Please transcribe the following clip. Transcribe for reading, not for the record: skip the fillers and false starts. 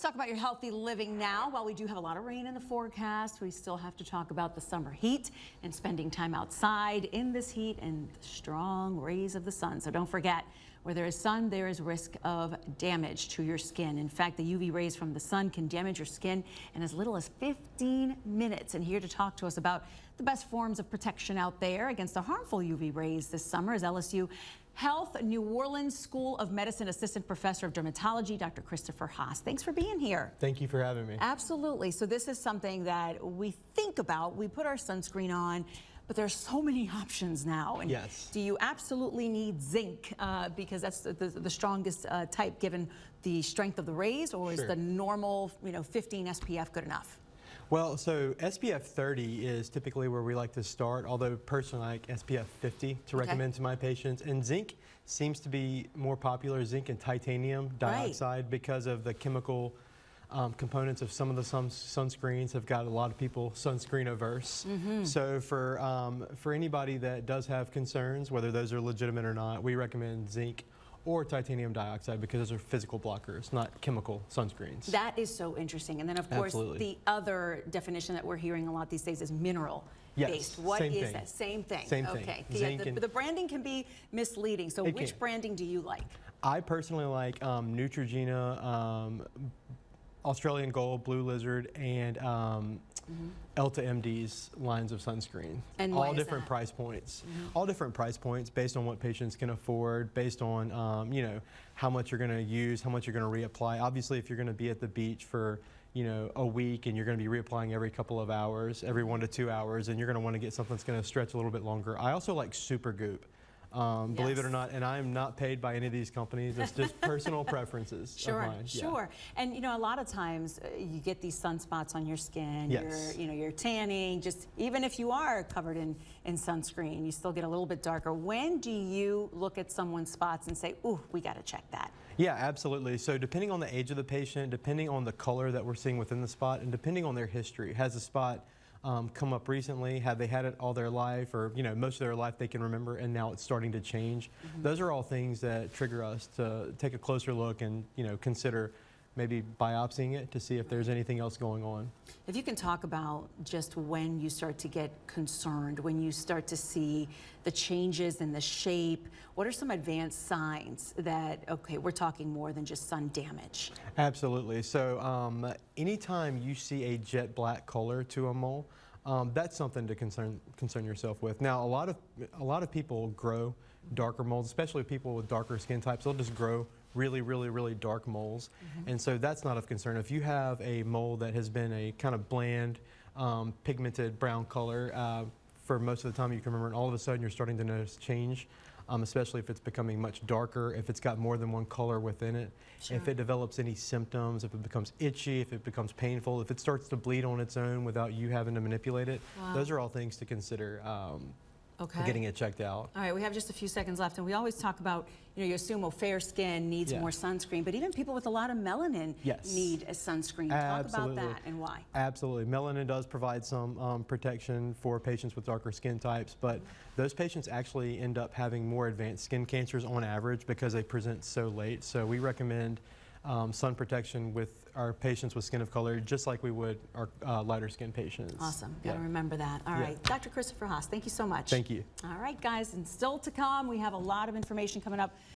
talk about your healthy living now. While we do have a lot of rain in the forecast, we still have to talk about the summer heat and spending time outside in this heat and the strong rays of the sun. So don't forget, where there is sun, there is risk of damage to your skin. In fact, the UV rays from the sun can damage your skin in as little as 15 minutes. And here to talk to us about the best forms of protection out there against the harmful UV rays this summer is LSU Health New Orleans School of Medicine Assistant Professor of Dermatology, Dr. Christopher Haas. Thanks for being here. Thank you for having me. Absolutely. So this is something that we think about. We put our sunscreen on, but there's so many options now. And yes. Do you absolutely need zinc because that's the strongest type given the strength of the rays, or is the normal 15 SPF good enough? Well, so SPF 30 is typically where we like to start, although personally I like SPF 50 to recommend to my patients. And zinc seems to be more popular, zinc and titanium dioxide, because of the chemical components of some of the sunscreens have got a lot of people sunscreen averse. So for anybody that does have concerns, whether those are legitimate or not, we recommend zinc or titanium dioxide because those are physical blockers, not chemical sunscreens. That is so interesting. And then, of course, the other definition that we're hearing a lot these days is mineral based. What is that? Same thing. Same thing. Okay. The branding can be misleading. So which branding do you like? I personally like Neutrogena, Australian Gold, Blue Lizard, and Elta MD's lines of sunscreen. And all different price points. All different price points based on what patients can afford, based on how much you're going to use, how much you're going to reapply. Obviously, if you're going to be at the beach for a week and you're going to be reapplying every couple of hours, every 1 to 2 hours, and you're going to want to get something that's going to stretch a little bit longer. I also like Super Goop. Believe it or not, and I am not paid by any of these companies. It's just personal preferences of mine. Sure. And a lot of times you get these sunspots on your skin. You're tanning. Just even if you are covered in sunscreen, you still get a little bit darker. When do you look at someone's spots and say, "Ooh, we got to check that"? Yeah, absolutely. So depending on the age of the patient, depending on the color that we're seeing within the spot, and depending on their history, has the spot come up recently? Have they had it all their life, or most of their life they can remember, and now it's starting to change? Those are all things that trigger us to take a closer look and consider maybe biopsying it to see if there's anything else going on. If you can talk about just when you start to get concerned, when you start to see the changes in the shape, what are some advanced signs that, okay, we're talking more than just sun damage? Absolutely. So anytime you see a jet black color to a mole, that's something to concern yourself with. Now, a lot of people grow darker moles, especially people with darker skin types. They'll just grow really dark moles, and so that's not of concern. If you have a mole that has been a kind of bland, pigmented brown color for most of the time you can remember, and all of a sudden you're starting to notice change, especially if it's becoming much darker, if it's got more than one color within it, if it develops any symptoms, if it becomes itchy, if it becomes painful, if it starts to bleed on its own without you having to manipulate it. Those are all things to consider getting it checked out. All right, we have just a few seconds left, and we always talk about, you assume fair skin needs more sunscreen, but even people with a lot of melanin need a sunscreen. Talk about that and why. Absolutely. Melanin does provide some protection for patients with darker skin types, but those patients actually end up having more advanced skin cancers on average because they present so late. So we recommend sun protection with our patients with skin of color, just like we would our lighter skin patients. Awesome. Got to remember that. All right. Dr. Christopher Haas, thank you so much. Thank you. All right, guys, and still to come, we have a lot of information coming up.